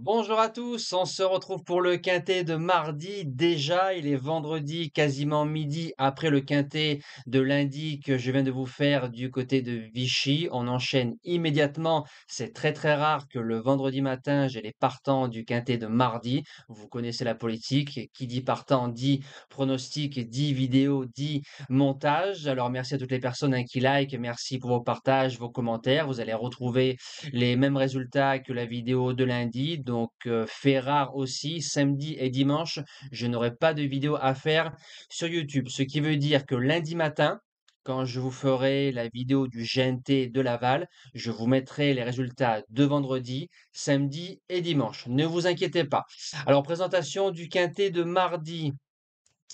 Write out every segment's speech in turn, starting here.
Bonjour à tous, on se retrouve pour le quintet de mardi. Déjà, il est vendredi, quasiment midi après le quintet de lundi que je viens de vous faire du côté de Vichy. On enchaîne immédiatement. C'est très très rare que le vendredi matin, j'ai les partants du quintet de mardi. Vous connaissez la politique. Qui dit partant dit pronostic, dit vidéo, dit montage. Alors merci à toutes les personnes qui like, merci pour vos partages, vos commentaires. Vous allez retrouver les mêmes résultats que la vidéo de lundi. Donc, fait rare aussi, samedi et dimanche, je n'aurai pas de vidéo à faire sur YouTube. Ce qui veut dire que lundi matin, quand je vous ferai la vidéo du GNT de Laval, je vous mettrai les résultats de vendredi, samedi et dimanche. Ne vous inquiétez pas. Alors, présentation du quintet de mardi.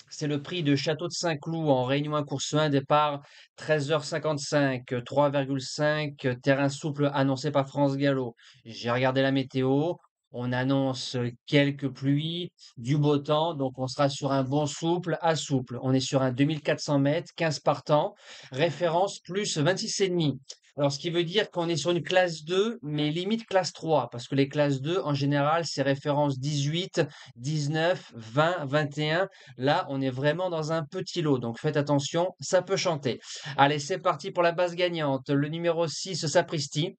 C'est le prix de Château de Saint-Cloud en Réunion 1 course 1, départ 13h55, 3,5, terrain souple annoncé par France Gallo. J'ai regardé la météo, on annonce quelques pluies, du beau temps, donc on sera sur un bon souple à souple. On est sur un 2400 mètres, 15 partants, référence plus 26,5. Alors, ce qui veut dire qu'on est sur une classe 2, mais limite classe 3, parce que les classes 2, en général, c'est référence 18, 19, 20, 21. Là, on est vraiment dans un petit lot, donc faites attention, ça peut chanter. Allez, c'est parti pour la base gagnante. Le numéro 6, Sapristi,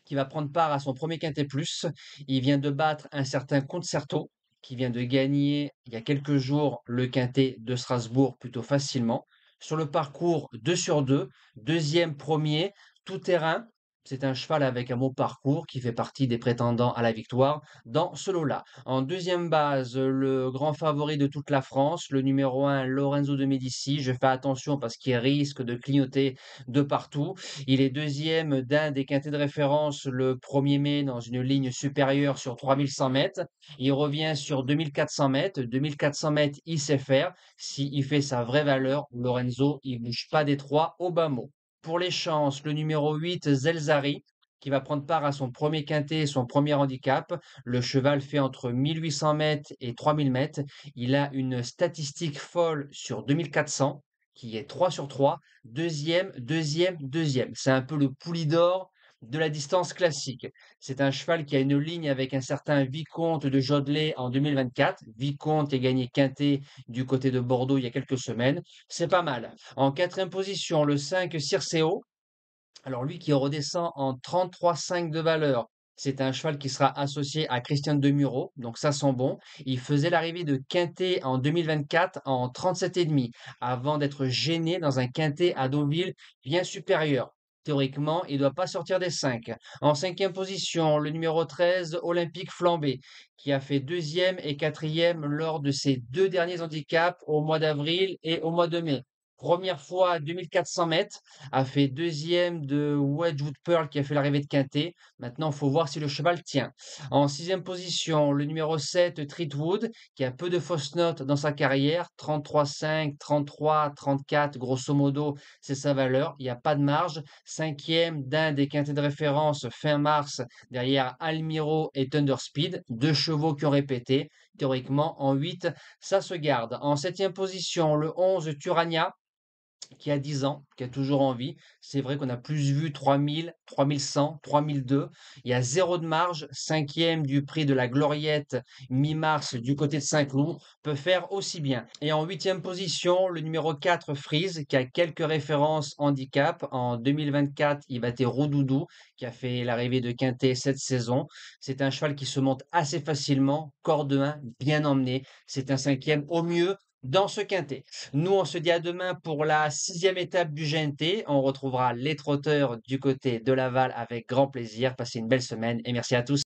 qui va prendre part à son premier quintet plus. Il vient de battre un certain Concerto, qui vient de gagner il y a quelques jours le quintet de Strasbourg plutôt facilement. Sur le parcours 2 sur 2, deuxième, premier, tout terrain. C'est un cheval avec un beau parcours qui fait partie des prétendants à la victoire dans ce lot-là. En deuxième base, le grand favori de toute la France, le numéro 1, Lorenzo de Medici. Je fais attention parce qu'il risque de clignoter de partout. Il est deuxième d'un des quintets de référence le 1er mai dans une ligne supérieure sur 3100 mètres. Il revient sur 2400 mètres. 2400 mètres, il sait faire. S'il fait sa vraie valeur, Lorenzo, il bouge pas des trois au bas mot. Pour les chances, le numéro 8, Zelzari, qui va prendre part à son premier quintet, son premier handicap. Le cheval fait entre 1800 mètres et 3000 mètres. Il a une statistique folle sur 2400, qui est 3 sur 3. Deuxième, deuxième, deuxième. C'est un peu le Poulidor de la distance classique. C'est un cheval qui a une ligne avec un certain Vicomte de Jodelet en 2024. Vicomte qui a gagné Quintet du côté de Bordeaux il y a quelques semaines. C'est pas mal. En quatrième position, le 5 Circeo. Alors lui qui redescend en 33,5 de valeur. C'est un cheval qui sera associé à Christian Demuro, donc ça sent bon. Il faisait l'arrivée de Quintet en 2024 en 37,5 avant d'être gêné dans un Quintet à Deauville bien supérieur. Théoriquement, il ne doit pas sortir des 5. En cinquième position, le numéro 13, Olympique Flambé, qui a fait deuxième et quatrième lors de ses deux derniers handicaps au mois d'avril et au mois de mai. Première fois à 2400 mètres, a fait deuxième de Wedgwood Pearl qui a fait l'arrivée de Quintet. Maintenant, il faut voir si le cheval tient. En sixième position, le numéro 7, Treatwood, qui a peu de fausses notes dans sa carrière. 33,5, 33, 34, grosso modo, c'est sa valeur. Il n'y a pas de marge. Cinquième d'un des quintets de référence fin mars, derrière Almiro et Thunderspeed. Deux chevaux qui ont répété. Théoriquement, en 8, ça se garde. En septième position, le 11, Turania, qui a 10 ans, qui a toujours envie. C'est vrai qu'on a plus vu 3000, 3100, 3002. Il y a zéro de marge. Cinquième du prix de la Gloriette, mi-mars, du côté de Saint-Cloud, peut faire aussi bien. Et en huitième position, le numéro 4, Freeze, qui a quelques références handicap. En 2024, il battait Roudoudou, qui a fait l'arrivée de Quintet cette saison. C'est un cheval qui se monte assez facilement, corde 1, bien emmené. C'est un cinquième au mieux dans ce quintet. Nous, on se dit à demain pour la sixième étape du GNT. On retrouvera les trotteurs du côté de Laval avec grand plaisir. Passez une belle semaine et merci à tous.